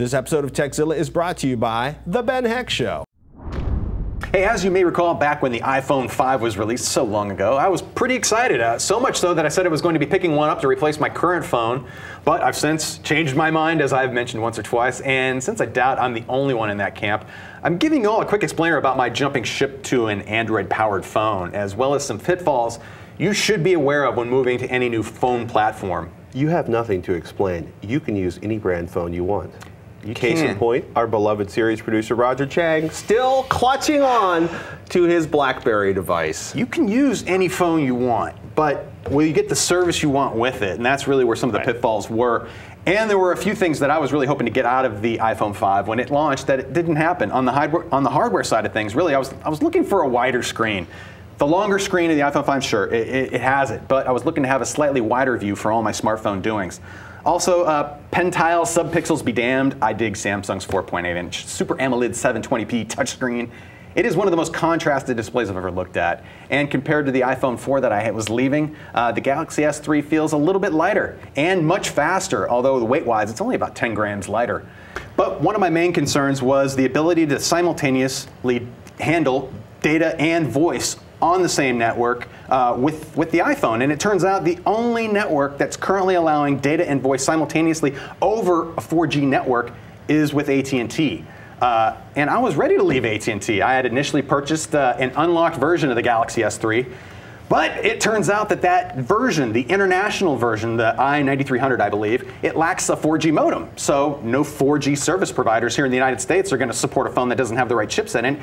This episode of Tekzilla is brought to you by The Ben Heck Show. Hey, as you may recall, back when the iPhone 5 was released so long ago, I was pretty excited, so much so that I said I was going to be picking one up to replace my current phone, but I've since changed my mind, as I've mentioned once or twice, and since I doubt I'm the only one in that camp, I'm giving you all a quick explainer about my jumping ship to an Android-powered phone, as well as some pitfalls you should be aware of when moving to any new phone platform. You have nothing to explain. You can use any brand phone you want. Case in point, our beloved series producer Roger Chang still clutching on to his BlackBerry device. You can use any phone you want, but will you get the service you want with it? And that's really where some of the pitfalls were. And there were a few things that I was really hoping to get out of the iPhone 5 when it launched that it didn't happen. On the hardware side of things, really, I was looking for a wider screen. The longer screen of the iPhone 5, sure, it has it, but I was looking to have a slightly wider view for all my smartphone doings. Also, pentile subpixels be damned. I dig Samsung's 4.8-inch Super AMOLED 720p touchscreen. It is one of the most contrasted displays I've ever looked at. And compared to the iPhone 4 that I was leaving, the Galaxy S3 feels a little bit lighter and much faster, although the weight-wise, it's only about 10 grams lighter. But one of my main concerns was the ability to simultaneously handle data and voice on the same network with the iPhone. And it turns out the only network that's currently allowing data and voice simultaneously over a 4G network is with AT&T. And I was ready to leave AT&T. I had initially purchased an unlocked version of the Galaxy S3, but it turns out that that version, the international version, the i9300 I believe, it lacks a 4G modem. So no 4G service providers here in the United States are going to support a phone that doesn't have the right chipset in,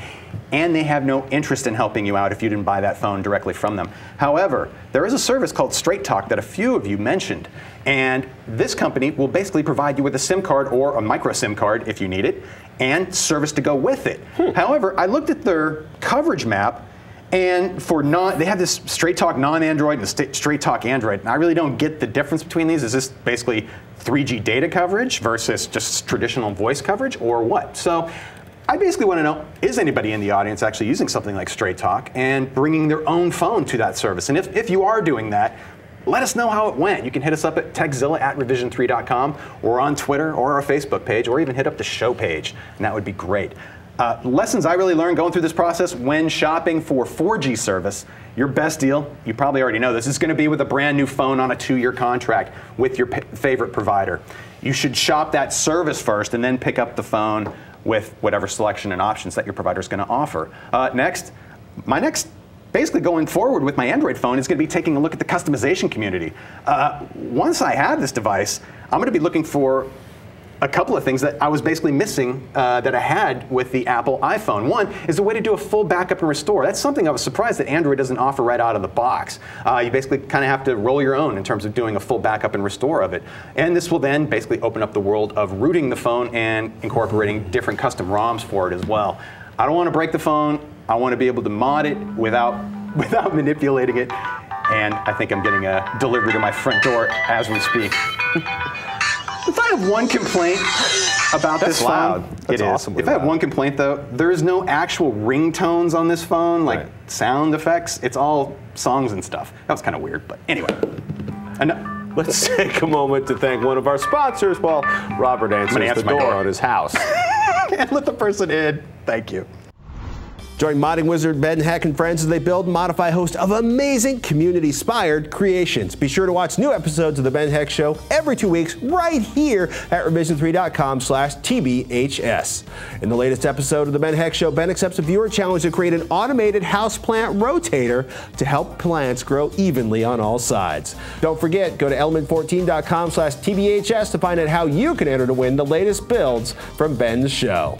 and they have no interest in helping you out if you didn't buy that phone directly from them. However, there is a service called Straight Talk that a few of you mentioned, and this company will basically provide you with a SIM card or a micro SIM card if you need it, and service to go with it. However, I looked at their coverage map, and they have this Straight Talk non-Android and Straight Talk Android. And I really don't get the difference between these. Is this basically 3G data coverage versus just traditional voice coverage, or what? So I basically want to know, is anybody in the audience actually using something like Straight Talk and bringing their own phone to that service? And if you are doing that, let us know how it went. You can hit us up at tekzilla@revision3.com, or on Twitter, or our Facebook page, or even hit up the show page, and that would be great. Lessons I really learned going through this process: when shopping for 4G service, your best deal, you probably already know this, is going to be with a brand new phone on a 2-year contract with your favorite provider. You should shop that service first and then pick up the phone with whatever selection and options that your provider is going to offer. Basically going forward with my Android phone is going to be taking a look at the customization community. Once I have this device, I'm going to be looking for a couple of things that I was basically missing that I had with the Apple iPhone. One is a way to do a full backup and restore. That's something I was surprised that Android doesn't offer right out of the box. You basically kind of have to roll your own in terms of doing a full backup and restore of it. And this will then basically open up the world of rooting the phone and incorporating different custom ROMs for it as well. I don't want to break the phone. I want to be able to mod it without manipulating it. And I think I'm getting a delivery to my front door as we speak. If I have one complaint about this phone, it is awesome. If I have one complaint though, there is no actual ringtones on this phone, like sound effects. It's all songs and stuff. That was kind of weird, but anyway. Let's take a moment to thank one of our sponsors while Robert answers the door on his house. And let the person in. Thank you. Join modding wizard Ben Heck and friends as they build and modify a host of amazing community-inspired creations. Be sure to watch new episodes of The Ben Heck Show every 2 weeks right here at revision3.com/TBHS. In the latest episode of The Ben Heck Show, Ben accepts a viewer challenge to create an automated houseplant rotator to help plants grow evenly on all sides. Don't forget, go to element14.com/TBHS to find out how you can enter to win the latest builds from Ben's show.